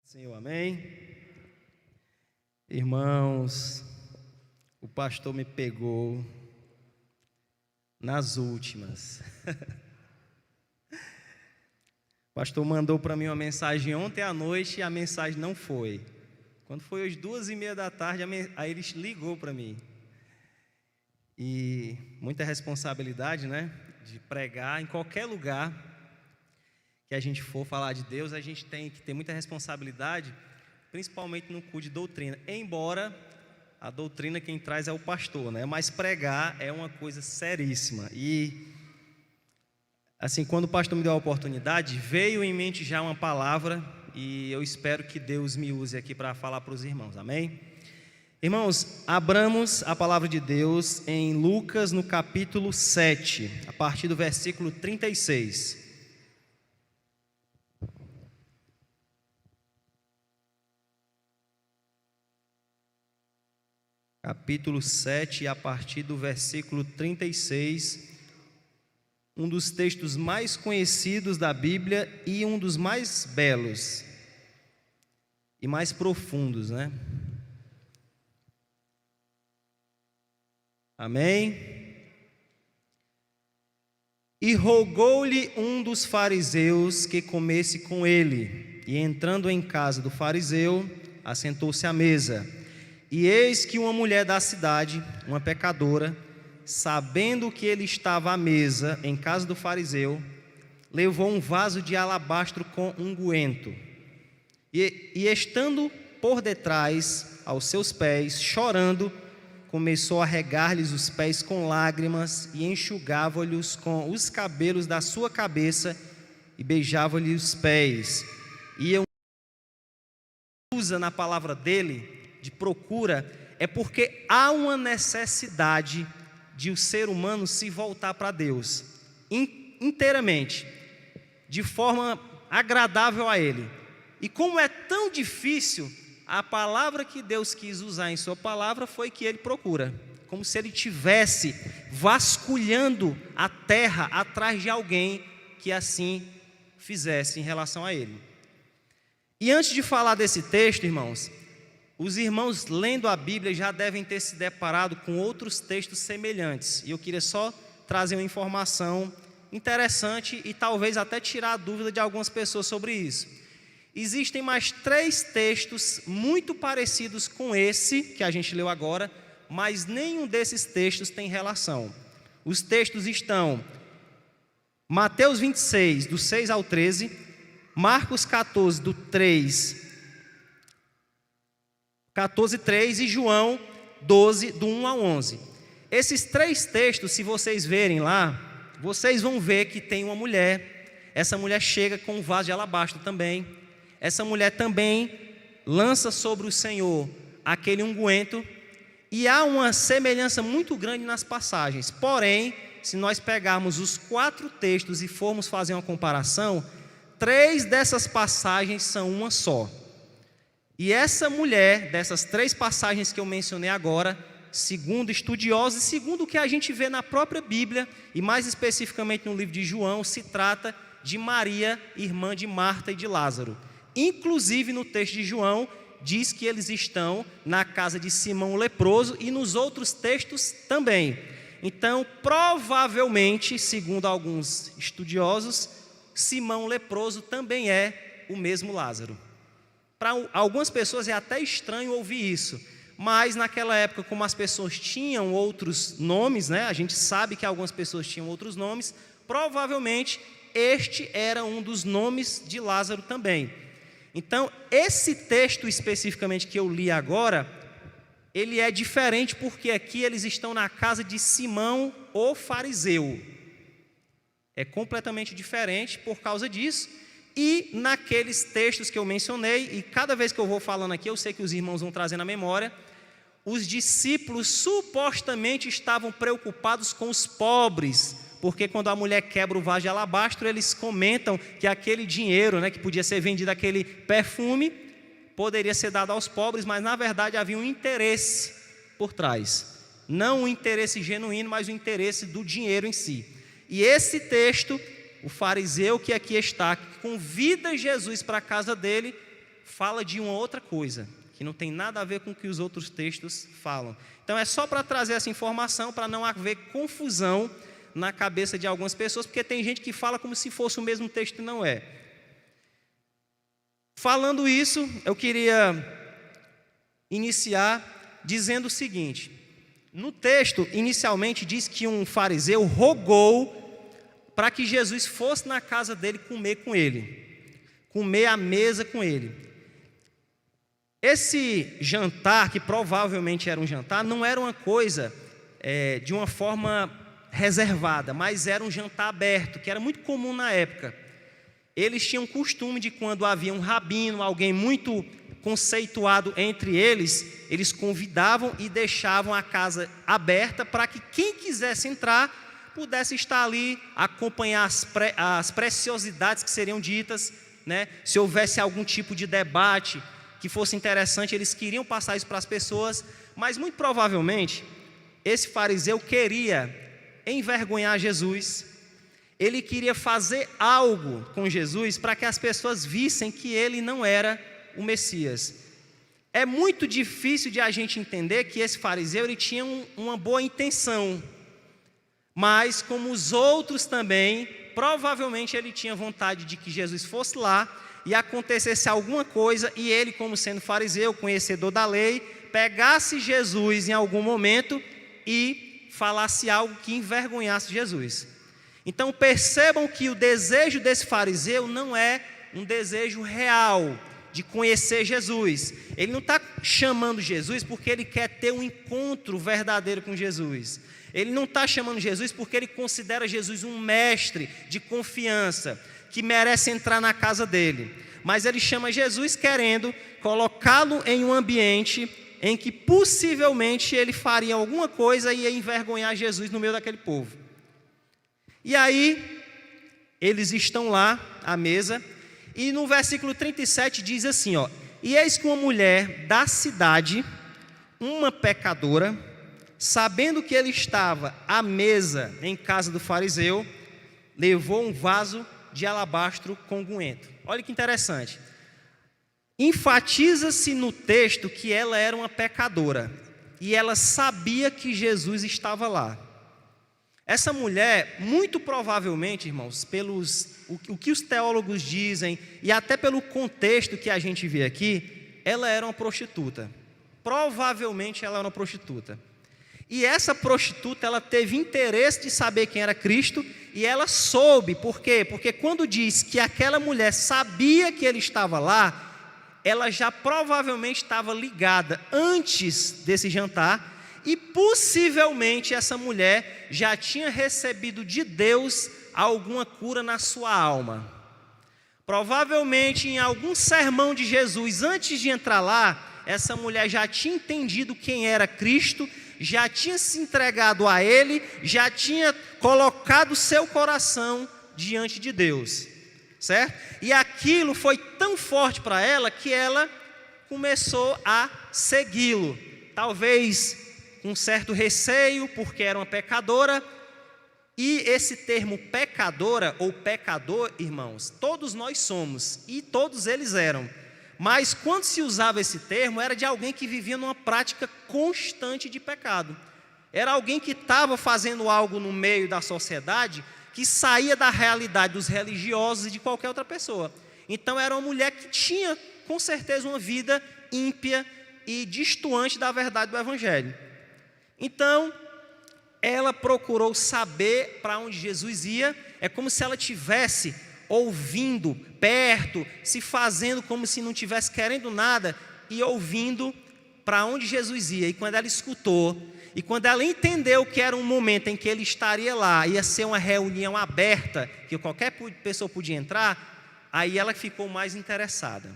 Senhor, amém? Irmãos, o pastor me pegou nas últimas. O pastor mandou para mim uma mensagem ontem à noite e a mensagem não foi. Quando foi às 2:30 da tarde, aí ele ligou para mim. E muita responsabilidade, né? De pregar em qualquer lugar que a gente for falar de Deus, a gente tem que ter muita responsabilidade, principalmente no culto de doutrina. Embora a doutrina quem traz é o pastor, né? Mas pregar é uma coisa seríssima. E assim, quando o pastor me deu a oportunidade, veio em mente já uma palavra e eu espero que Deus me use aqui para falar para os irmãos. Amém? Irmãos, abramos a palavra de Deus em Lucas, no capítulo 7, a partir do versículo 36. Capítulo 7, a partir do versículo 36, um dos textos mais conhecidos da Bíblia e um dos mais belos e mais profundos, né? Amém? E rogou-lhe um dos fariseus que comesse com ele, e entrando em casa do fariseu, assentou-se à mesa. E eis que uma mulher da cidade, uma pecadora, sabendo que ele estava à mesa em casa do fariseu, levou um vaso de alabastro com unguento, e estando por detrás aos seus pés, chorando, começou a regar-lhes os pés com lágrimas e enxugava-lhes com os cabelos da sua cabeça e beijava-lhe os pés. E eu usa na palavra dele de procura, é porque há uma necessidade de o ser humano se voltar para Deus inteiramente, de forma agradável a Ele. E como é tão difícil, a palavra que Deus quis usar em sua palavra foi que Ele procura, como se Ele estivesse vasculhando a terra atrás de alguém que assim fizesse em relação a Ele. E antes de falar desse texto, irmãos, os irmãos lendo a Bíblia já devem ter se deparado com outros textos semelhantes. E eu queria só trazer uma informação interessante e talvez até tirar a dúvida de algumas pessoas sobre isso. Existem mais 3 textos muito parecidos com esse que a gente leu agora, mas nenhum desses textos tem relação. Os textos estão Mateus 26, do 6 ao 13, Marcos 14, do 14:3 e João 12, do 1 ao 11. Esses 3 textos, se vocês verem lá, vocês vão ver que tem uma mulher. Essa mulher chega com um vaso de alabastro também. Essa mulher também lança sobre o Senhor aquele unguento. E há uma semelhança muito grande nas passagens. Porém, se nós pegarmos os 4 textos e formos fazer uma comparação, 3 dessas passagens são uma só. E essa mulher, dessas 3 passagens que eu mencionei agora, segundo estudiosos e segundo o que a gente vê na própria Bíblia, e mais especificamente no livro de João, se trata de Maria, irmã de Marta e de Lázaro. Inclusive no texto de João, diz que eles estão na casa de Simão o leproso e nos outros textos também. Então, provavelmente, segundo alguns estudiosos, Simão o leproso também é o mesmo Lázaro. Para algumas pessoas é até estranho ouvir isso, mas naquela época, como as pessoas tinham outros nomes, né? A gente sabe que algumas pessoas tinham outros nomes, provavelmente este era um dos nomes de Lázaro também. Então, esse texto especificamente que eu li agora, ele é diferente porque aqui eles estão na casa de Simão o fariseu. É completamente diferente por causa disso. E naqueles textos que eu mencionei, e cada vez que eu vou falando aqui, eu sei que os irmãos vão trazer na memória, os discípulos supostamente estavam preocupados com os pobres, porque quando a mulher quebra o vaso de alabastro, eles comentam que aquele dinheiro, né, que podia ser vendido, aquele perfume, poderia ser dado aos pobres, mas na verdade havia um interesse por trás. Não um interesse genuíno, mas o interesse do dinheiro em si. E esse texto, o fariseu que aqui está, que convida Jesus para a casa dele, fala de uma outra coisa, que não tem nada a ver com o que os outros textos falam. Então é só para trazer essa informação, para não haver confusão na cabeça de algumas pessoas, porque tem gente que fala como se fosse o mesmo texto e não é. Falando isso, eu queria iniciar dizendo o seguinte: no texto, inicialmente, diz que um fariseu rogou para que Jesus fosse na casa dele comer com ele, comer à mesa com ele. Esse jantar, que provavelmente era um jantar, não era uma coisa de uma forma reservada, mas era um jantar aberto, que era muito comum na época. Eles tinham costume de, quando havia um rabino, alguém muito conceituado entre eles, eles convidavam e deixavam a casa aberta para que quem quisesse entrar pudesse estar ali, acompanhar as preciosidades que seriam ditas, né? Se houvesse algum tipo de debate que fosse interessante, eles queriam passar isso para as pessoas, mas muito provavelmente esse fariseu queria envergonhar Jesus. Ele queria fazer algo com Jesus para que as pessoas vissem que ele não era o Messias. É muito difícil de a gente entender que esse fariseu ele tinha uma boa intenção, mas como os outros também, provavelmente ele tinha vontade de que Jesus fosse lá e acontecesse alguma coisa, e ele, como sendo fariseu, conhecedor da lei, pegasse Jesus em algum momento e falasse algo que envergonhasse Jesus. Então percebam que o desejo desse fariseu não é um desejo real de conhecer Jesus. Ele não está chamando Jesus porque ele quer ter um encontro verdadeiro com Jesus. Ele não está chamando Jesus porque ele considera Jesus um mestre de confiança, que merece entrar na casa dele. Mas ele chama Jesus querendo colocá-lo em um ambiente em que possivelmente ele faria alguma coisa e ia envergonhar Jesus no meio daquele povo. E aí, eles estão lá à mesa, e no versículo 37 diz assim, ó: e eis que uma mulher da cidade, uma pecadora, sabendo que ele estava à mesa em casa do fariseu, levou um vaso de alabastro com unguento. Olha que interessante. Enfatiza-se no texto que ela era uma pecadora, e ela sabia que Jesus estava lá. Essa mulher, muito provavelmente, irmãos, o que os teólogos dizem, e até pelo contexto que a gente vê aqui, ela era uma prostituta. Provavelmente ela era uma prostituta. E essa prostituta, ela teve interesse de saber quem era Cristo, e ela soube. Por quê? Porque quando diz que aquela mulher sabia que ele estava lá, ela já provavelmente estava ligada antes desse jantar, e possivelmente essa mulher já tinha recebido de Deus alguma cura na sua alma. Provavelmente em algum sermão de Jesus, antes de entrar lá, essa mulher já tinha entendido quem era Cristo, já tinha se entregado a Ele, já tinha colocado seu coração diante de Deus, certo? E aquilo foi tão forte para ela que ela começou a segui-lo, talvez com certo receio, porque era uma pecadora. E esse termo pecadora ou pecador, irmãos, todos nós somos, e todos eles eram. Mas quando se usava esse termo, era de alguém que vivia numa prática constante de pecado. Era alguém que estava fazendo algo no meio da sociedade que saía da realidade dos religiosos e de qualquer outra pessoa. Então era uma mulher que tinha, com certeza, uma vida ímpia e distoante da verdade do Evangelho. Então, ela procurou saber para onde Jesus ia. É como se ela tivesse ouvindo perto, se fazendo como se não tivesse querendo nada, e ouvindo para onde Jesus ia. E quando ela escutou, e quando ela entendeu que era um momento em que ele estaria lá, ia ser uma reunião aberta, que qualquer pessoa podia entrar, aí ela ficou mais interessada.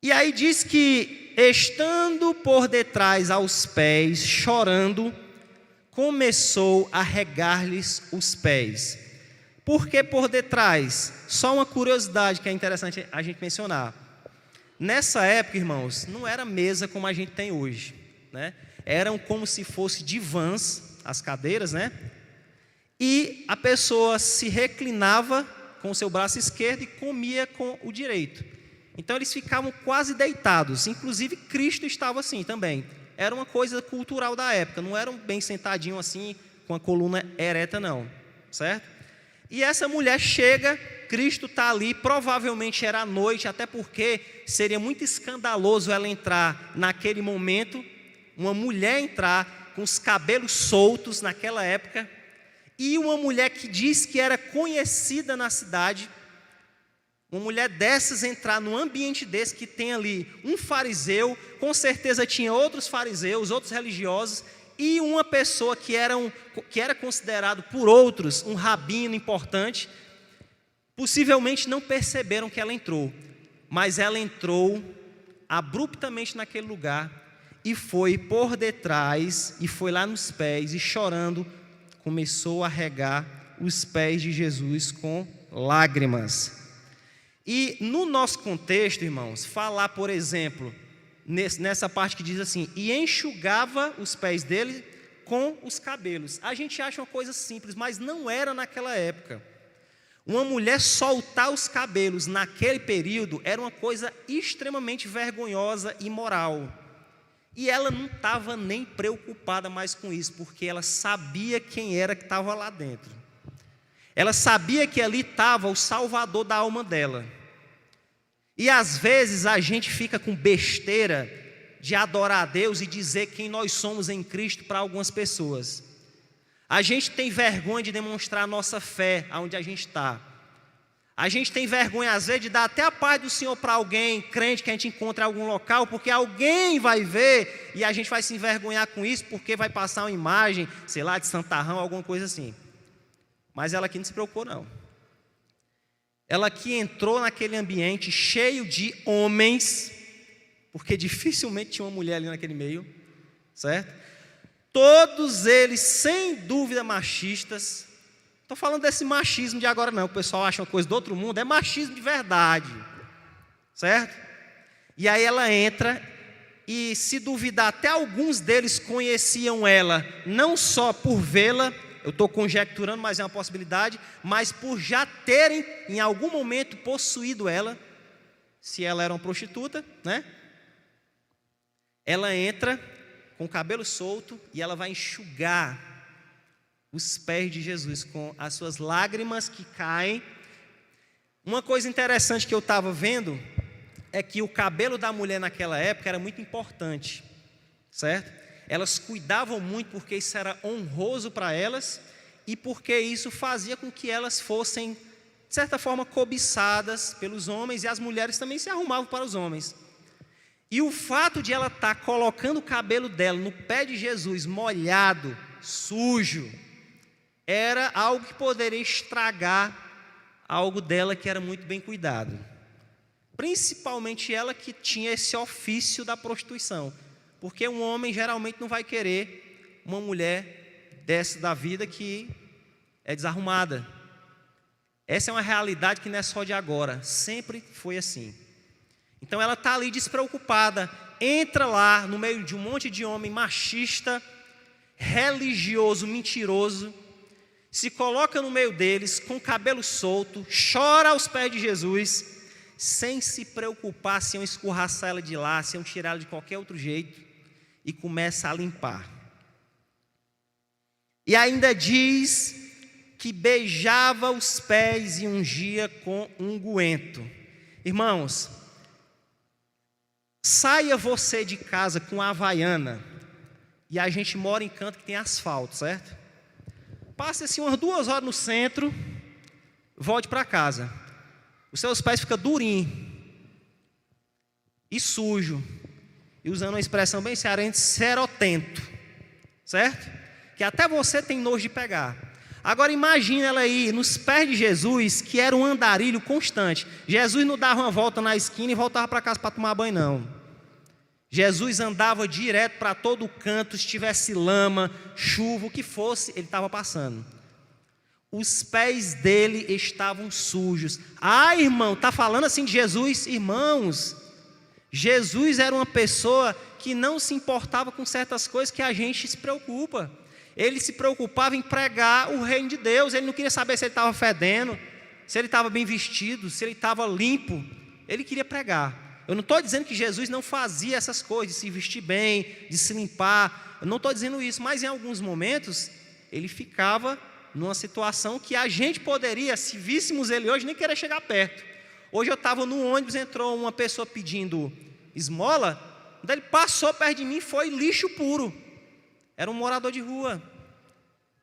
E aí diz que, estando por detrás aos pés, chorando, começou a regar-lhes os pés. Por que por detrás? Só uma curiosidade que é interessante a gente mencionar. Nessa época, irmãos, não era mesa como a gente tem hoje, né? Eram como se fosse divãs, as cadeiras, né? E a pessoa se reclinava com o seu braço esquerdo e comia com o direito. Então eles ficavam quase deitados, inclusive Cristo estava assim também. Era uma coisa cultural da época, não eram bem sentadinhos assim, com a coluna ereta não, certo? E essa mulher chega, Cristo está ali, provavelmente era à noite, até porque seria muito escandaloso ela entrar naquele momento, uma mulher entrar com os cabelos soltos naquela época, e uma mulher que diz que era conhecida na cidade, uma mulher dessas entrar num ambiente desse que tem ali um fariseu, com certeza tinha outros fariseus, outros religiosos, e uma pessoa que era considerado por outros um rabino importante, possivelmente não perceberam que ela entrou, mas ela entrou abruptamente naquele lugar e foi por detrás, e foi lá nos pés, e chorando, começou a regar os pés de Jesus com lágrimas. E no nosso contexto, irmãos, falar, por exemplo, nessa parte que diz assim, e enxugava os pés dele com os cabelos. A gente acha uma coisa simples, mas não era naquela época. Uma mulher soltar os cabelos naquele período era uma coisa extremamente vergonhosa e imoral. E ela não estava nem preocupada mais com isso, porque ela sabia quem era que estava lá dentro. Ela sabia que ali estava o Salvador da alma dela. E às vezes a gente fica com besteira de adorar a Deus e dizer quem nós somos em Cristo para algumas pessoas. A gente tem vergonha de demonstrar a nossa fé aonde a gente está. A gente tem vergonha às vezes de dar até a paz do Senhor para alguém crente que a gente encontra em algum local, porque alguém vai ver e a gente vai se envergonhar com isso, porque vai passar uma imagem, sei lá, de santarrão, alguma coisa assim. Mas ela aqui não se preocupou não. Ela aqui entrou naquele ambiente cheio de homens, porque dificilmente tinha uma mulher ali naquele meio, certo? Todos eles, sem dúvida, machistas. Estou falando desse machismo de agora não, o pessoal acha uma coisa do outro mundo, é machismo de verdade, certo? E aí ela entra e, se duvidar, até alguns deles conheciam ela, não só por vê-la, eu estou conjecturando, mas é uma possibilidade, mas por já terem, em algum momento, possuído ela, se ela era uma prostituta, né? Ela entra com o cabelo solto e ela vai enxugar os pés de Jesus com as suas lágrimas que caem. Uma coisa interessante que eu estava vendo é que o cabelo da mulher naquela época era muito importante, certo? Elas cuidavam muito porque isso era honroso para elas e porque isso fazia com que elas fossem, de certa forma, cobiçadas pelos homens, e as mulheres também se arrumavam para os homens. E o fato de ela estar colocando o cabelo dela no pé de Jesus, molhado, sujo, era algo que poderia estragar algo dela que era muito bem cuidado. Principalmente ela que tinha esse ofício da prostituição. Porque um homem geralmente não vai querer uma mulher dessa da vida que é desarrumada. Essa é uma realidade que não é só de agora, sempre foi assim. Então ela está ali despreocupada, entra lá no meio de um monte de homem machista, religioso, mentiroso, se coloca no meio deles com o cabelo solto, chora aos pés de Jesus, sem se preocupar se iam escorraçar ela de lá, se iam tirar ela de qualquer outro jeito, e começa a limpar. E ainda diz que beijava os pés e ungia com unguento. Irmãos, saia você de casa com a Havaiana, e a gente mora em canto que tem asfalto, certo? Passe assim umas 2 horas no centro, volte para casa. Os seus pés ficam durinhos e sujo. E usando uma expressão bem cearense, serotento, certo? Que até você tem nojo de pegar. Agora imagine ela aí nos pés de Jesus, que era um andarilho constante. Jesus não dava uma volta na esquina e voltava para casa para tomar banho não. Jesus andava direto para todo canto, se tivesse lama, chuva, o que fosse, ele estava passando. Os pés dele estavam sujos. Ah, irmão, está falando assim de Jesus? Irmãos, Jesus era uma pessoa que não se importava com certas coisas que a gente se preocupa. Ele se preocupava em pregar o reino de Deus. Ele não queria saber se ele estava fedendo, se ele estava bem vestido, se ele estava limpo. ele queria pregar. Eu não estou dizendo que Jesus não fazia essas coisas, de se vestir bem, de se limpar, eu não estou dizendo isso, mas em alguns momentos ele ficava numa situação que a gente poderia, se víssemos ele hoje, nem querer chegar perto. Hoje eu estava no ônibus, entrou uma pessoa pedindo esmola, daí ele passou perto de mim, foi lixo puro, era um morador de rua,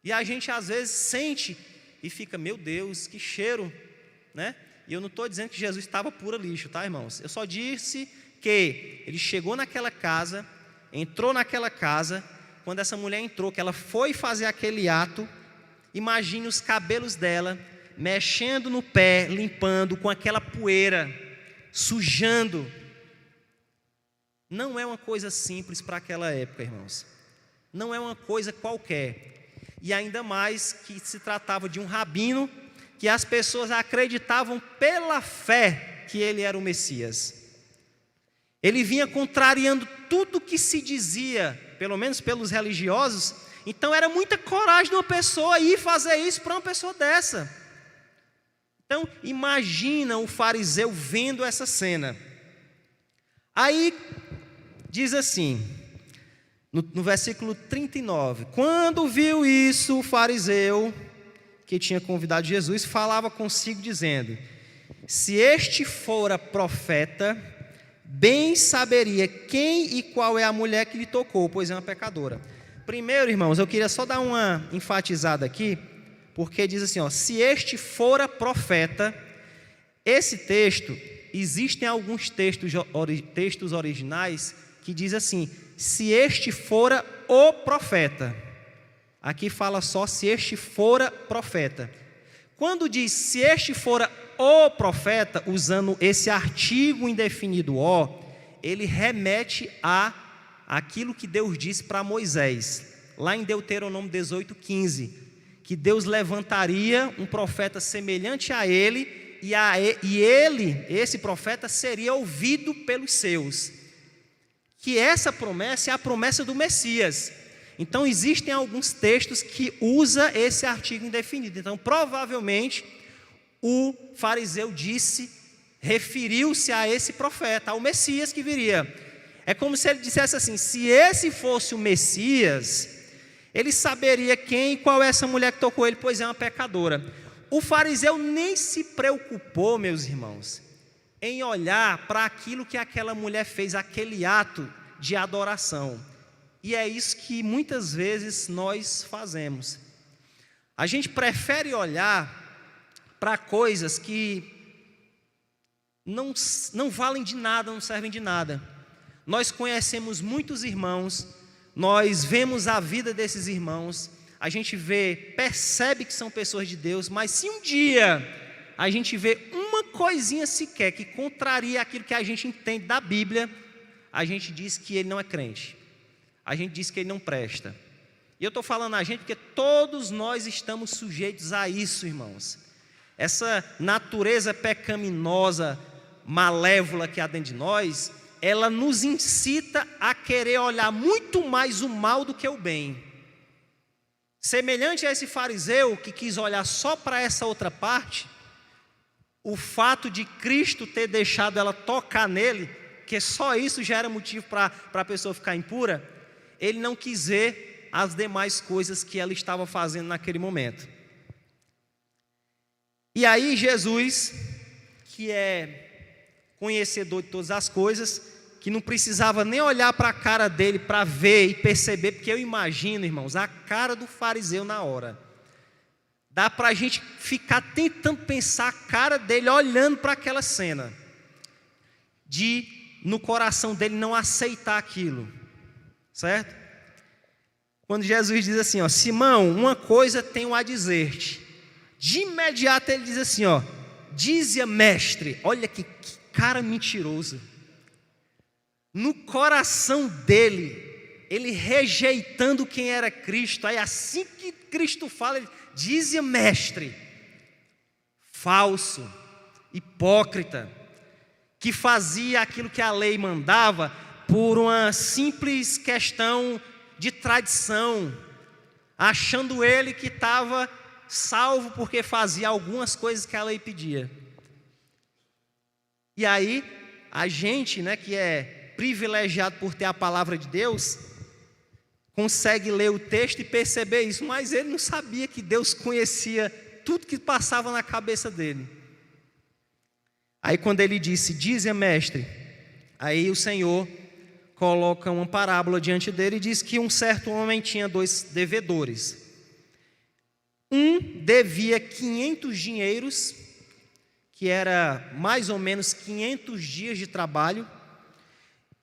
e a gente às vezes sente e fica, meu Deus, que cheiro, né? E eu não estou dizendo que Jesus estava puro lixo, tá, irmãos? Eu só disse que ele chegou naquela casa, entrou naquela casa, quando essa mulher entrou, que ela foi fazer aquele ato, imagine os cabelos dela, mexendo no pé, limpando com aquela poeira, sujando. Não é uma coisa simples para aquela época, irmãos. Não é uma coisa qualquer. E ainda mais que se tratava de um rabino, que as pessoas acreditavam pela fé que ele era o Messias. Ele vinha contrariando tudo que se dizia, pelo menos pelos religiosos. Então era muita coragem de uma pessoa ir fazer isso para uma pessoa dessa. Então imagina o fariseu vendo essa cena. Aí diz assim, no versículo 39, quando viu isso, o fariseu que tinha convidado Jesus falava consigo dizendo, se este fora profeta, bem saberia quem e qual é a mulher que lhe tocou, pois é uma pecadora. Primeiro, irmãos, eu queria só dar uma enfatizada aqui, porque diz assim, ó, se este fora profeta, esse texto, existem alguns textos originais que diz assim, se este fora o profeta. Aqui fala só se este fora profeta. Quando diz se este fora o profeta, usando esse artigo indefinido o, ele remete a aquilo que Deus disse para Moisés, lá em Deuteronômio 18:15, que Deus levantaria um profeta semelhante a ele, e ele, esse profeta, seria ouvido pelos seus. Que essa promessa é a promessa do Messias. Então existem alguns textos que usa esse artigo indefinido. Então provavelmente o fariseu referiu-se a esse profeta, ao Messias que viria. É como se ele dissesse assim, se esse fosse o Messias, ele saberia quem e qual é essa mulher que tocou ele, pois é uma pecadora. O fariseu nem se preocupou, meus irmãos, em olhar para aquilo que aquela mulher fez, aquele ato de adoração. E é isso que muitas vezes nós fazemos. A gente prefere olhar para coisas que não valem de nada, não servem de nada. Nós conhecemos muitos irmãos, nós vemos a vida desses irmãos, a gente percebe que são pessoas de Deus, mas se um dia a gente vê uma coisinha sequer que contraria aquilo que a gente entende da Bíblia, a gente diz que ele não é crente, a gente diz que ele não presta. E eu estou falando a gente porque todos nós estamos sujeitos a isso, irmãos. Essa natureza pecaminosa, malévola que há dentro de nós, ela nos incita a querer olhar muito mais o mal do que o bem. Semelhante a esse fariseu que quis olhar só para essa outra parte, o fato de Cristo ter deixado ela tocar nele, que só isso já era motivo para a pessoa ficar impura, ele não quis ver as demais coisas que ela estava fazendo naquele momento. E aí Jesus, que é conhecedor de todas as coisas, que não precisava nem olhar para a cara dele para ver e perceber, porque eu imagino, irmãos, a cara do fariseu na hora. Dá para a gente ficar tentando pensar a cara dele, olhando para aquela cena, no coração dele não aceitar aquilo, certo? Quando Jesus diz assim, ó, Simão, uma coisa tenho a dizer-te. De imediato ele diz assim, ó, dize-a mestre. Olha que cara mentiroso. No coração dele, ele rejeitando quem era Cristo, aí assim que Cristo fala, ele dize-a mestre. Falso, hipócrita, que fazia aquilo que a lei mandava por uma simples questão de tradição, achando ele que estava salvo porque fazia algumas coisas que a lei pedia. E aí, a gente, né, que é privilegiado por ter a palavra de Deus, consegue ler o texto e perceber isso, mas ele não sabia que Deus conhecia tudo que passava na cabeça dele. Aí quando ele disse, dize, mestre, aí o Senhor coloca uma parábola diante dele e diz que um certo homem tinha 2 devedores. Um devia 500 dinheiros, que era mais ou menos 500 dias de trabalho,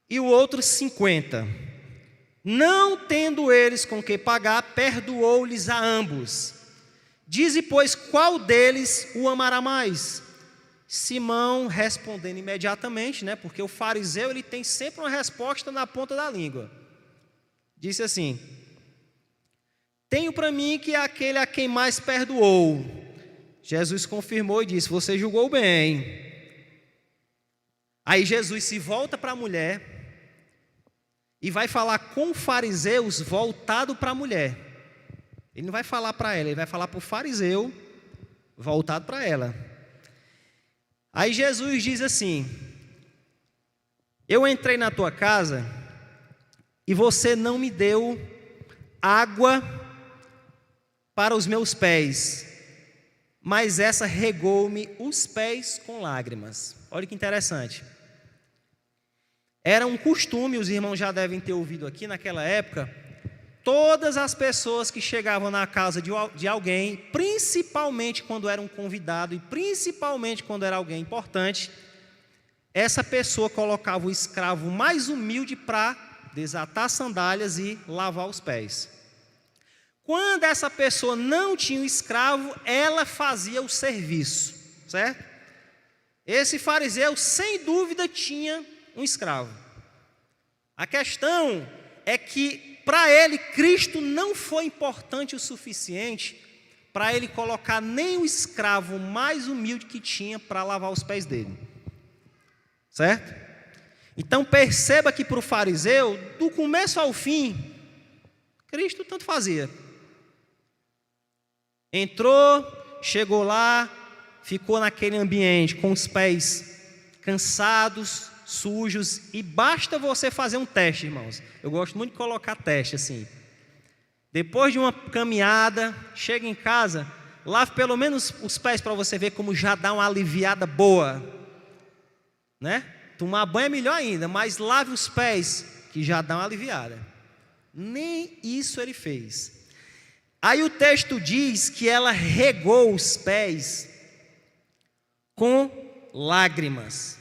e o outro 50. Não tendo eles com que pagar, perdoou-lhes a ambos. Dize, pois, qual deles o amará mais? Simão, respondendo imediatamente, né, porque o fariseu ele tem sempre uma resposta na ponta da língua. Disse assim, tenho para mim que é aquele a quem mais perdoou. Jesus confirmou e disse, você julgou bem. Aí Jesus se volta para a mulher e vai falar com fariseus voltado para a mulher. Ele não vai falar para ela, ele vai falar para o fariseu voltado para ela. Aí Jesus diz assim, eu entrei na tua casa e você não me deu água para os meus pés, mas essa regou-me os pés com lágrimas. Olha que interessante. Era um costume, os irmãos já devem ter ouvido aqui naquela época, todas as pessoas que chegavam na casa de alguém, principalmente quando era um convidado e principalmente quando era alguém importante, essa pessoa colocava o escravo mais humilde para desatar as sandálias e lavar os pés. Quando essa pessoa não tinha o escravo, ela fazia o serviço, certo? Esse fariseu, sem dúvida, tinha um escravo. A questão é que, para ele, Cristo não foi importante o suficiente para ele colocar nem o escravo mais humilde que tinha para lavar os pés dele. Certo? Então perceba que para o fariseu, do começo ao fim, Cristo tanto fazia. Entrou, chegou lá, ficou naquele ambiente com os pés cansados, sujos, e basta você fazer um teste, irmãos. Eu gosto muito de colocar teste assim. Depois de uma caminhada, chega em casa, lave pelo menos os pés para você ver como já dá uma aliviada boa, né? Tomar banho é melhor ainda, mas lave os pés que já dá uma aliviada. Nem isso ele fez. Aí o texto diz que ela regou os pés com lágrimas.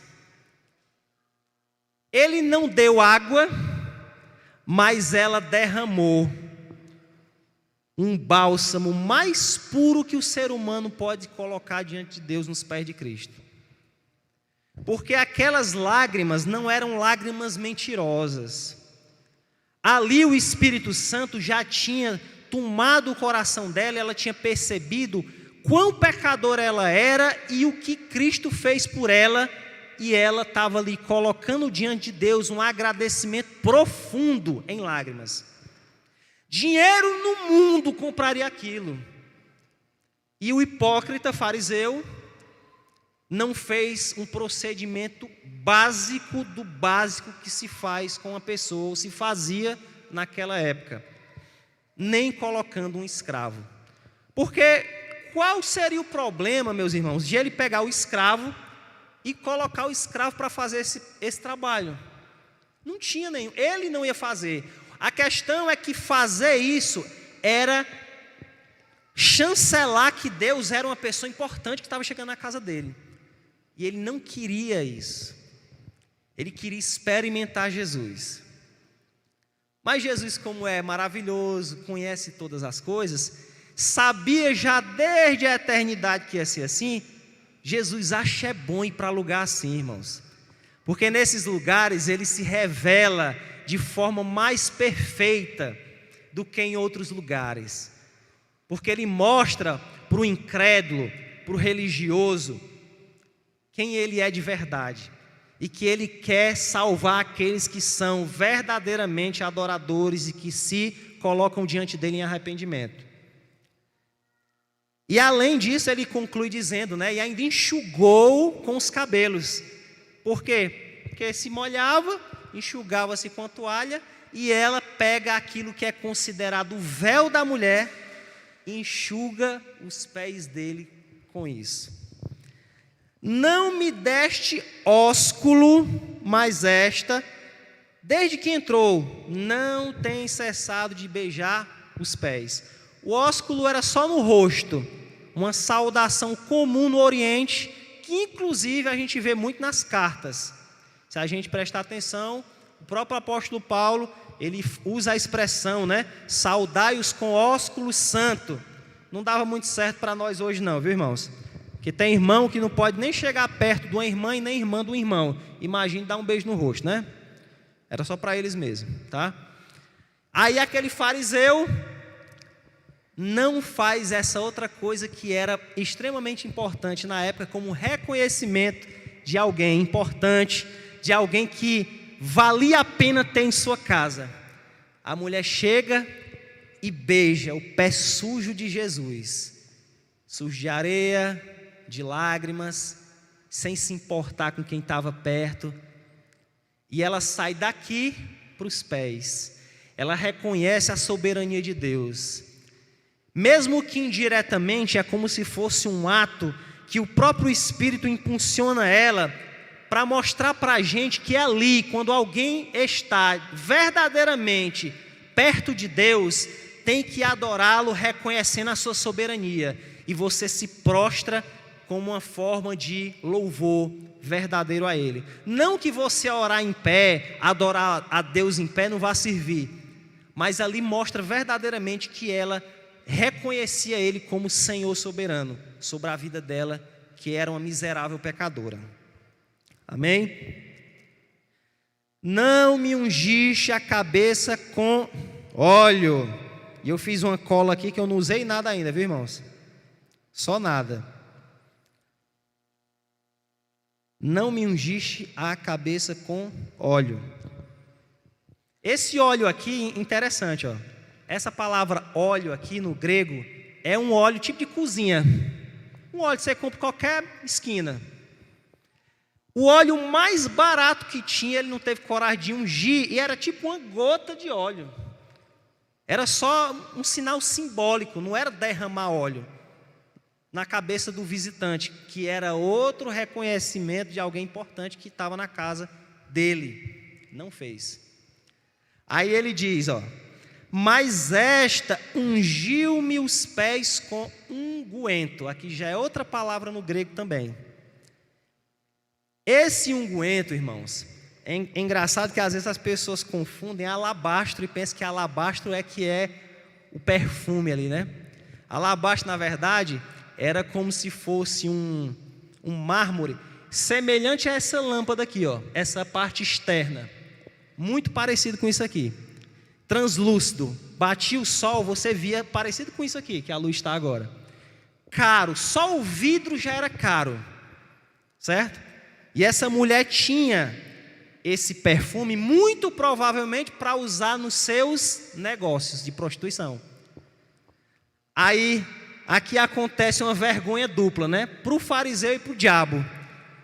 Ele não deu água, mas ela derramou um bálsamo mais puro que o ser humano pode colocar diante de Deus nos pés de Cristo. Porque aquelas lágrimas não eram lágrimas mentirosas. Ali o Espírito Santo já tinha tomado o coração dela, ela tinha percebido quão pecadora ela era e o que Cristo fez por ela, e ela estava ali colocando diante de Deus um agradecimento profundo em lágrimas. Dinheiro no mundo compraria aquilo. E o hipócrita fariseu não fez um procedimento básico do básico que se faz com a pessoa, ou se fazia naquela época, nem colocando um escravo. Porque qual seria o problema, meus irmãos, de ele pegar o escravo e colocar o escravo para fazer esse trabalho? Não tinha nenhum, ele não ia fazer. A questão é que fazer isso era chancelar que Deus era uma pessoa importante que estava chegando na casa dele. E ele não queria isso. Ele queria experimentar Jesus. Mas Jesus, como é maravilhoso, conhece todas as coisas, sabia já desde a eternidade que ia ser assim. Jesus acha é bom ir para lugar assim, irmãos. Porque nesses lugares ele se revela de forma mais perfeita do que em outros lugares. Porque ele mostra para o incrédulo, para o religioso, quem ele é de verdade. E que ele quer salvar aqueles que são verdadeiramente adoradores e que se colocam diante dele em arrependimento. E além disso ele conclui dizendo, né, e ainda enxugou com os cabelos. Por quê? Porque se molhava, enxugava-se com a toalha, e ela pega aquilo que é considerado o véu da mulher e enxuga os pés dele com isso. Não me deste ósculo, mas esta, desde que entrou, não tem cessado de beijar os pés. O ósculo era só no rosto, uma saudação comum no Oriente, que inclusive a gente vê muito nas cartas. Se a gente prestar atenção, o próprio apóstolo Paulo, ele usa a expressão, né? Saudai-os com ósculo santo. Não dava muito certo para nós hoje não, viu, irmãos? Porque tem irmão que não pode nem chegar perto de uma irmã e nem irmã de um irmão. Imagine dar um beijo no rosto, né? Era só para eles mesmo, tá? Aí aquele fariseu não faz essa outra coisa que era extremamente importante na época, como reconhecimento de alguém importante, de alguém que valia a pena ter em sua casa. A mulher chega e beija o pé sujo de Jesus, sujo de areia, de lágrimas, sem se importar com quem estava perto. E ela sai daqui para os pés. Ela reconhece a soberania de Deus. Mesmo que indiretamente, é como se fosse um ato que o próprio Espírito impulsiona ela para mostrar para a gente que ali, quando alguém está verdadeiramente perto de Deus, tem que adorá-lo reconhecendo a sua soberania. E você se prostra como uma forma de louvor verdadeiro a Ele. Não que você orar em pé, adorar a Deus em pé não vá servir, mas ali mostra verdadeiramente que ela reconhecia Ele como Senhor soberano sobre a vida dela, que era uma miserável pecadora. Amém? Não me ungiste a cabeça com óleo. E eu fiz uma cola aqui que eu não usei nada ainda, viu, irmãos? Só nada. Não me ungiste a cabeça com óleo. Esse óleo aqui, interessante, ó. Essa palavra óleo aqui no grego é um óleo tipo de cozinha. Um óleo que você compra em qualquer esquina. O óleo mais barato que tinha, ele não teve coragem de ungir, e era tipo uma gota de óleo. Era só um sinal simbólico, não era derramar óleo na cabeça do visitante, que era outro reconhecimento de alguém importante que estava na casa dele. Não fez. Aí ele diz, ó: mas esta ungiu-me os pés com unguento. Aqui já é outra palavra no grego também. Esse unguento, irmãos, é engraçado que às vezes as pessoas confundem alabastro e pensam que alabastro é o perfume ali, né? Alabastro, na verdade, era como se fosse um mármore, semelhante a essa lâmpada aqui, ó, essa parte externa, muito parecido com isso aqui, translúcido. Batia o sol, você via parecido com isso aqui, que a luz está agora. Caro, só o vidro já era caro, certo? E essa mulher tinha esse perfume muito provavelmente para usar nos seus negócios de prostituição. Aí, aqui acontece uma vergonha dupla, né? Para o fariseu e para o diabo.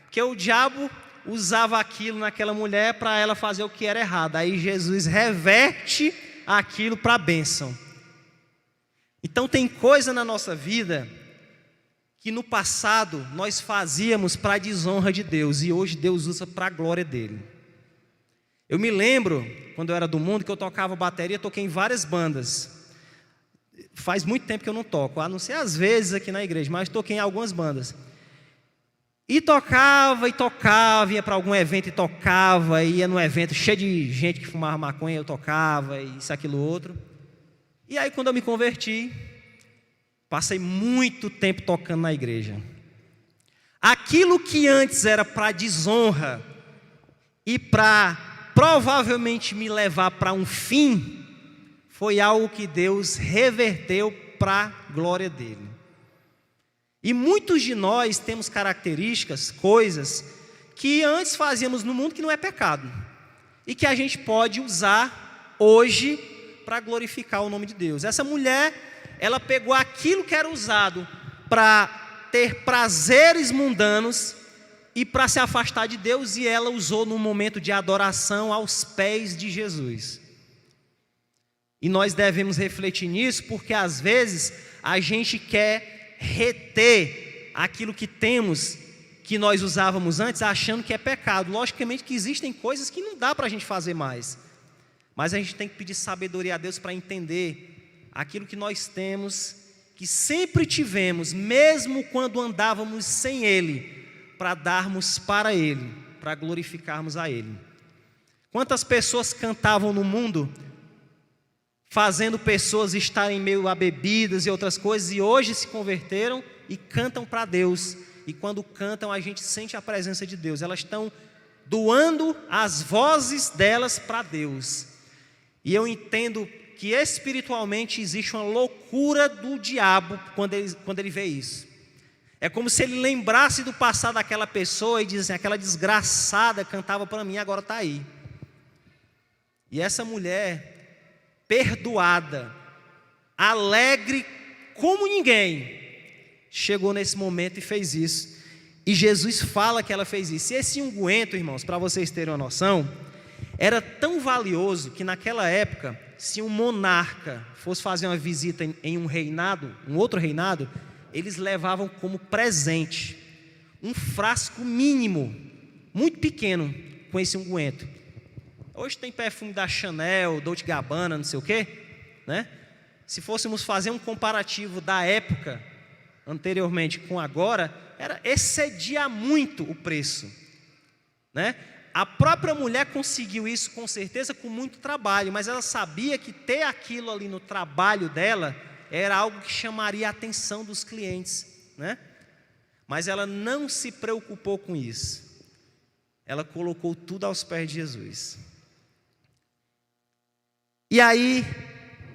Porque o diabo usava aquilo naquela mulher para ela fazer o que era errado. Aí Jesus reverte aquilo para a bênção. Então tem coisa na nossa vida que no passado nós fazíamos para a desonra de Deus, e hoje Deus usa para a glória dele. Eu me lembro, quando eu era do mundo, que eu tocava bateria, toquei em várias bandas. Faz muito tempo que eu não toco, a não ser às vezes aqui na igreja, mas toquei em algumas bandas. E tocava, ia para algum evento e tocava, ia num evento cheio de gente que fumava maconha, eu tocava, isso, aquilo, outro. E aí quando eu me converti, passei muito tempo tocando na igreja. Aquilo que antes era para desonra e para provavelmente me levar para um fim, foi algo que Deus reverteu para a glória dele. E muitos de nós temos características, coisas que antes fazíamos no mundo que não é pecado, e que a gente pode usar hoje para glorificar o nome de Deus. Essa mulher, ela pegou aquilo que era usado para ter prazeres mundanos e para se afastar de Deus, e ela usou no momento de adoração aos pés de Jesus. E nós devemos refletir nisso, porque às vezes a gente quer reter aquilo que temos, que nós usávamos antes, achando que é pecado. Logicamente que existem coisas que não dá para a gente fazer mais, mas a gente tem que pedir sabedoria a Deus para entender aquilo que nós temos, que sempre tivemos, mesmo quando andávamos sem Ele, para darmos para Ele, para glorificarmos a Ele. Quantas pessoas cantavam no mundo, fazendo pessoas estarem meio a bebidas e outras coisas, e hoje se converteram e cantam para Deus. E quando cantam, a gente sente a presença de Deus. Elas estão doando as vozes delas para Deus. E eu entendo que espiritualmente existe uma loucura do diabo quando ele vê isso. É como se ele lembrasse do passado daquela pessoa e diz assim: aquela desgraçada cantava para mim, agora está aí. E essa mulher, perdoada, alegre como ninguém, chegou nesse momento e fez isso. E Jesus fala que ela fez isso. E esse unguento, irmãos, para vocês terem uma noção, era tão valioso que naquela época, se um monarca fosse fazer uma visita em um reinado, um outro reinado, eles levavam como presente um frasco mínimo, muito pequeno, com esse unguento. Hoje tem perfume da Chanel, Dolce & Gabbana, não sei o quê, né? Se fôssemos fazer um comparativo da época anteriormente com agora, excedia muito o preço, né? A própria mulher conseguiu isso com certeza com muito trabalho, mas ela sabia que ter aquilo ali no trabalho dela era algo que chamaria a atenção dos clientes, né? Mas ela não se preocupou com isso. Ela colocou tudo aos pés de Jesus. E aí,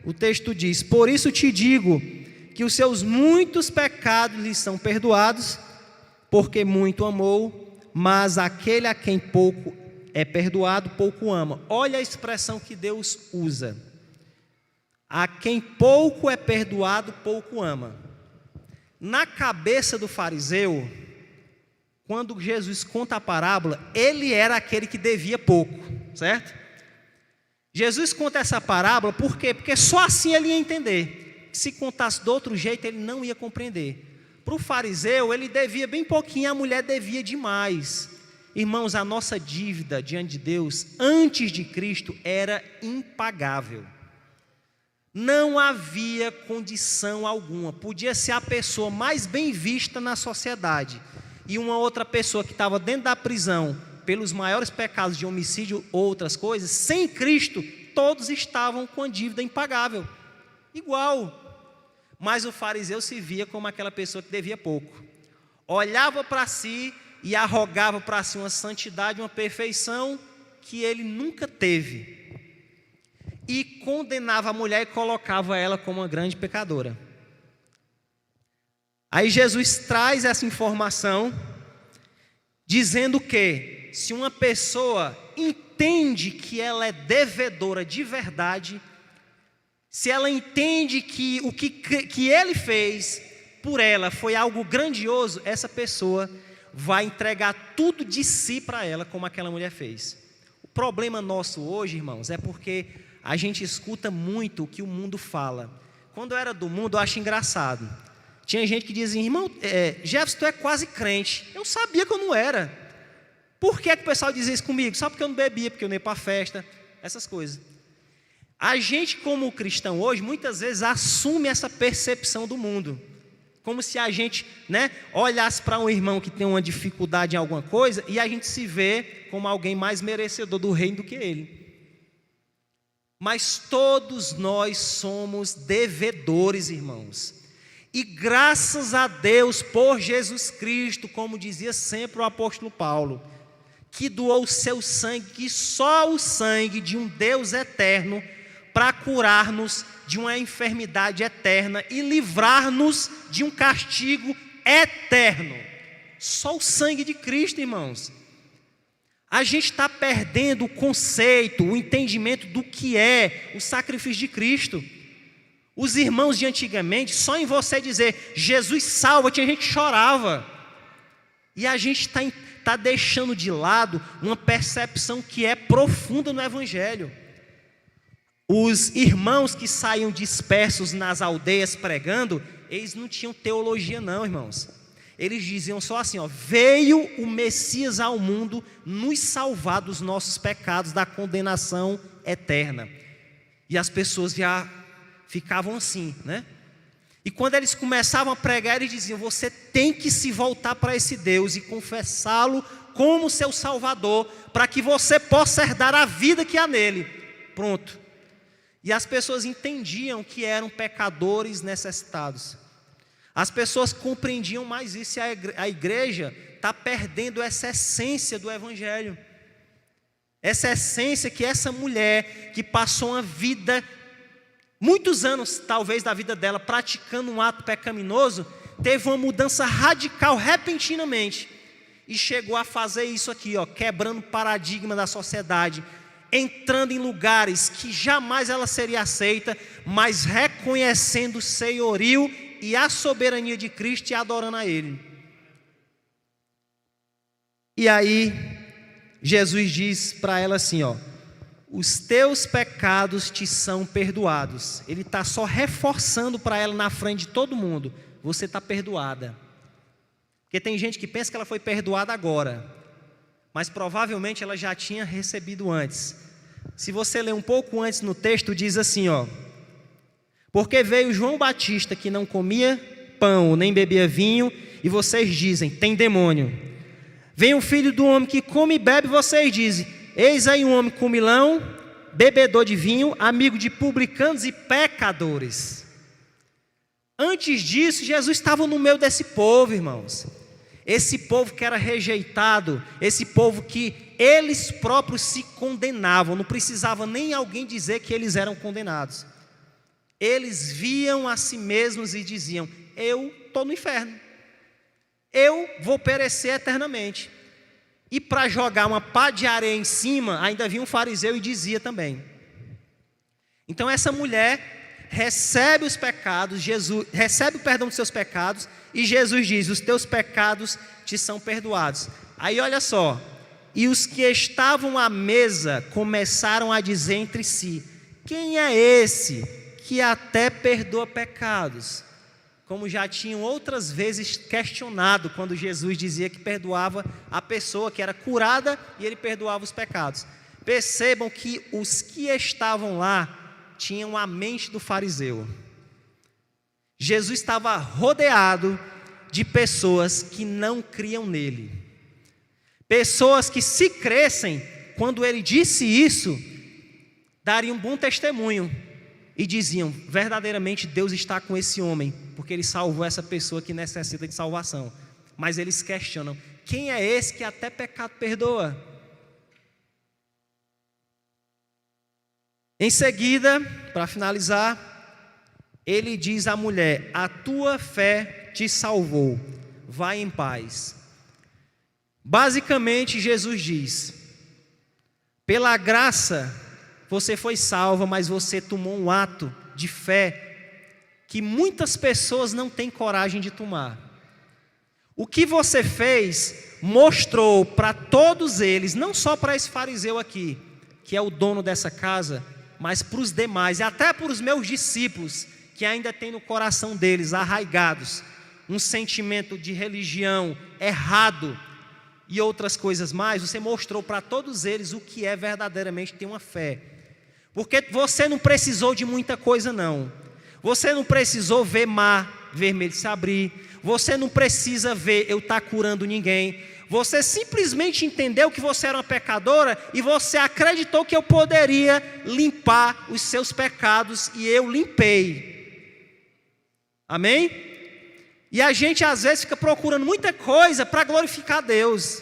o texto diz: por isso te digo que os seus muitos pecados lhe são perdoados, porque muito amou, mas aquele a quem pouco é perdoado, pouco ama. Olha a expressão que Deus usa: a quem pouco é perdoado, pouco ama. Na cabeça do fariseu, quando Jesus conta a parábola, ele era aquele que devia pouco, certo? Jesus conta essa parábola por quê? Porque só assim ele ia entender. Se contasse de outro jeito, ele não ia compreender. Para o fariseu, ele devia bem pouquinho, a mulher devia demais. Irmãos, a nossa dívida diante de Deus, antes de Cristo, era impagável. Não havia condição alguma. Podia ser a pessoa mais bem vista na sociedade, e uma outra pessoa que estava dentro da prisão pelos maiores pecados de homicídio ou outras coisas, sem Cristo, todos estavam com a dívida impagável, igual. Mas o fariseu se via como aquela pessoa que devia pouco, olhava para si e arrogava para si uma santidade, uma perfeição que ele nunca teve, e condenava a mulher e colocava ela como uma grande pecadora. Aí Jesus traz essa informação, dizendo que se uma pessoa entende que ela é devedora de verdade, se ela entende que o que ele fez por ela foi algo grandioso, essa pessoa vai entregar tudo de si para ela, como aquela mulher fez. O problema nosso hoje, irmãos, é porque a gente escuta muito o que o mundo fala. Quando eu era do mundo, eu acho engraçado. Tinha gente que dizia: irmão, Jefferson, tu é quase crente. Eu sabia que eu não era. Por que o pessoal dizia isso comigo? Só porque eu não bebia, porque eu não ia para a festa, essas coisas. A gente, como cristão hoje, muitas vezes assume essa percepção do mundo, como se a gente, olhasse para um irmão que tem uma dificuldade em alguma coisa e a gente se vê como alguém mais merecedor do reino do que ele. Mas todos nós somos devedores, irmãos. E graças a Deus por Jesus Cristo, como dizia sempre o apóstolo Paulo, que doou o seu sangue, que só o sangue de um Deus eterno, para curar-nos de uma enfermidade eterna e livrar-nos de um castigo eterno. Só o sangue de Cristo, irmãos. A gente está perdendo o conceito, o entendimento do que é o sacrifício de Cristo. Os irmãos de antigamente, só em você dizer Jesus salva, tinha gente que chorava. E a gente está está deixando de lado uma percepção que é profunda no Evangelho. Os irmãos que saíam dispersos nas aldeias pregando, eles não tinham teologia não, irmãos. Eles diziam só assim, veio o Messias ao mundo nos salvar dos nossos pecados, da condenação eterna. E as pessoas já ficavam assim, né? E quando eles começavam a pregar, eles diziam, você tem que se voltar para esse Deus e confessá-lo como seu Salvador, para que você possa herdar a vida que há nele. Pronto. E as pessoas entendiam que eram pecadores necessitados. As pessoas compreendiam mais isso, e a igreja está perdendo essa essência do Evangelho. Essa essência que essa mulher que passou uma vida, muitos anos talvez da vida dela, praticando um ato pecaminoso, teve uma mudança radical repentinamente. E chegou a fazer isso aqui, quebrando o paradigma da sociedade, entrando em lugares que jamais ela seria aceita, mas reconhecendo o senhorio e a soberania de Cristo e adorando a Ele. E aí, Jesus diz para ela assim, os teus pecados te são perdoados. Ele está só reforçando para ela na frente de todo mundo, você está perdoada. Porque tem gente que pensa que ela foi perdoada agora, mas provavelmente ela já tinha recebido antes. Se você ler um pouco antes no texto, diz assim, porque veio João Batista que não comia pão, nem bebia vinho, e vocês dizem, tem demônio. Vem o filho do homem que come e bebe, vocês dizem, eis aí um homem comilão, bebedor de vinho, amigo de publicanos e pecadores. Antes disso, Jesus estava no meio desse povo, irmãos. Esse povo que era rejeitado, esse povo que eles próprios se condenavam, não precisava nem alguém dizer que eles eram condenados. Eles viam a si mesmos e diziam, eu estou no inferno, eu vou perecer eternamente. E para jogar uma pá de areia em cima, ainda vinha um fariseu e dizia também. Então essa mulher recebe os pecados, recebe o perdão dos seus pecados, e Jesus diz, os teus pecados te são perdoados. Aí olha só, e os que estavam à mesa começaram a dizer entre si, quem é esse que até perdoa pecados? Como já tinham outras vezes questionado, quando Jesus dizia que perdoava a pessoa que era curada e ele perdoava os pecados. Percebam que os que estavam lá tinham a mente do fariseu. Jesus estava rodeado de pessoas que não criam nele. Pessoas que, se crescem, quando ele disse isso, dariam um bom testemunho. E diziam, verdadeiramente Deus está com esse homem, porque ele salvou essa pessoa que necessita de salvação. Mas eles questionam, quem é esse que até pecado perdoa? Em seguida, para finalizar, ele diz à mulher, a tua fé te salvou, vai em paz. Basicamente Jesus diz, pela graça você foi salva, mas você tomou um ato de fé que muitas pessoas não têm coragem de tomar. O que você fez mostrou para todos eles, não só para esse fariseu aqui, que é o dono dessa casa, mas para os demais, e até para os meus discípulos, que ainda têm no coração deles, arraigados, um sentimento de religião errado e outras coisas mais. Você mostrou para todos eles o que é verdadeiramente ter uma fé. Porque você não precisou de muita coisa não. Você não precisou ver mar vermelho se abrir. Você não precisa ver eu estar curando ninguém. Você simplesmente entendeu que você era uma pecadora e você acreditou que eu poderia limpar os seus pecados e eu limpei. Amém? E a gente às vezes fica procurando muita coisa para glorificar Deus.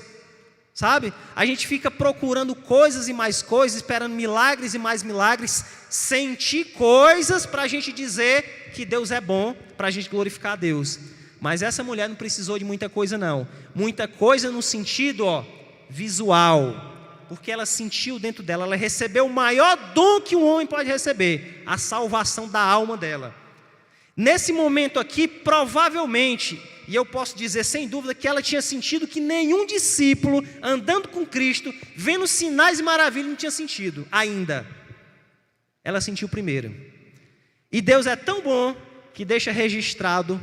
Sabe? A gente fica procurando coisas e mais coisas, esperando milagres e mais milagres, sentir coisas para a gente dizer que Deus é bom, para a gente glorificar a Deus. Mas essa mulher não precisou de muita coisa não. Muita coisa no sentido visual, porque ela sentiu dentro dela, ela recebeu o maior dom que um homem pode receber, a salvação da alma dela. Nesse momento aqui, provavelmente, e eu posso dizer sem dúvida que ela tinha sentido que nenhum discípulo andando com Cristo, vendo sinais e maravilhas, não tinha sentido ainda. Ela sentiu primeiro. E Deus é tão bom que deixa registrado,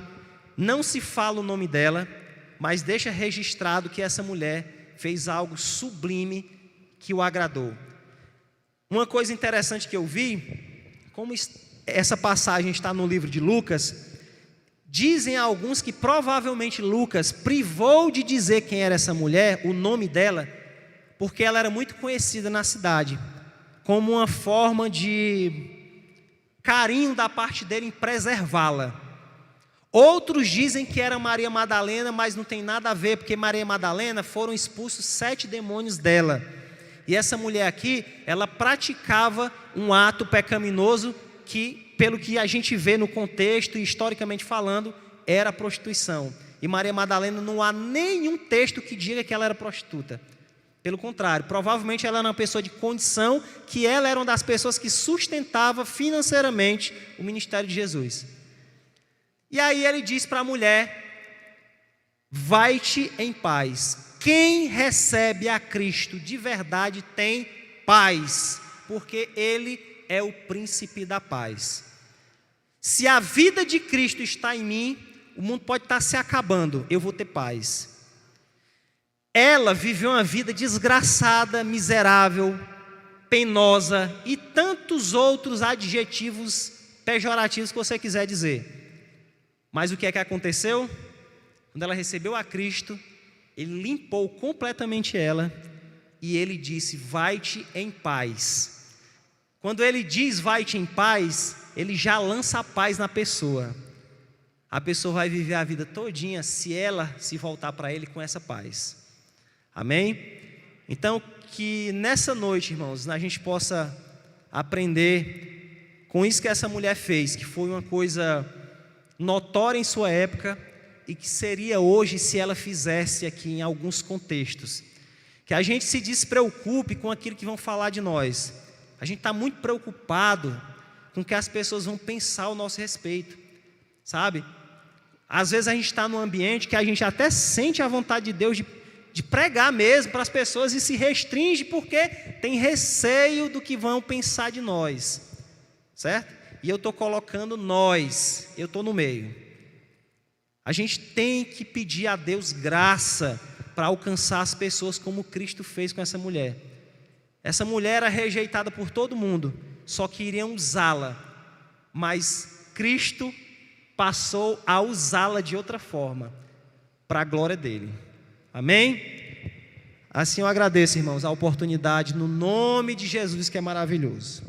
não se fala o nome dela, mas deixa registrado que essa mulher fez algo sublime que o agradou. Uma coisa interessante que eu vi, como essa passagem está no livro de Lucas, dizem alguns que provavelmente Lucas privou de dizer quem era essa mulher, o nome dela, porque ela era muito conhecida na cidade, como uma forma de carinho da parte dele em preservá-la. Outros dizem que era Maria Madalena, mas não tem nada a ver, porque Maria Madalena foram expulsos 7 demônios dela. E essa mulher aqui, ela praticava um ato pecaminoso que, pelo que a gente vê no contexto e historicamente falando, era prostituição. E Maria Madalena não há nenhum texto que diga que ela era prostituta. Pelo contrário, provavelmente ela era uma pessoa de condição, que ela era uma das pessoas que sustentava financeiramente o ministério de Jesus. E aí ele diz para a mulher: vai-te em paz. Quem recebe a Cristo de verdade tem paz, porque Ele é o príncipe da paz. Se a vida de Cristo está em mim, o mundo pode estar se acabando, eu vou ter paz. Ela viveu uma vida desgraçada, miserável, penosa e tantos outros adjetivos pejorativos que você quiser dizer. Mas o que é que aconteceu? Quando ela recebeu a Cristo, Ele limpou completamente ela e Ele disse: vai-te em paz. Quando Ele diz vai-te em paz, Ele já lança a paz na pessoa. A pessoa vai viver a vida todinha se ela se voltar para Ele com essa paz. Amém? Então, que nessa noite, irmãos, a gente possa aprender com isso que essa mulher fez, que foi uma coisa notória em sua época e que seria hoje se ela fizesse aqui em alguns contextos. Que a gente se despreocupe com aquilo que vão falar de nós. A gente está muito preocupado com o que as pessoas vão pensar ao nosso respeito, sabe? Às vezes a gente está num ambiente que a gente até sente a vontade de Deus de pregar mesmo para as pessoas e se restringe porque tem receio do que vão pensar de nós, certo? E eu estou colocando nós, eu estou no meio. A gente tem que pedir a Deus graça para alcançar as pessoas como Cristo fez com essa mulher. Essa mulher era rejeitada por todo mundo, só queriam usá-la, mas Cristo passou a usá-la de outra forma, para a glória dele. Amém? Assim eu agradeço, irmãos, a oportunidade no nome de Jesus, que é maravilhoso.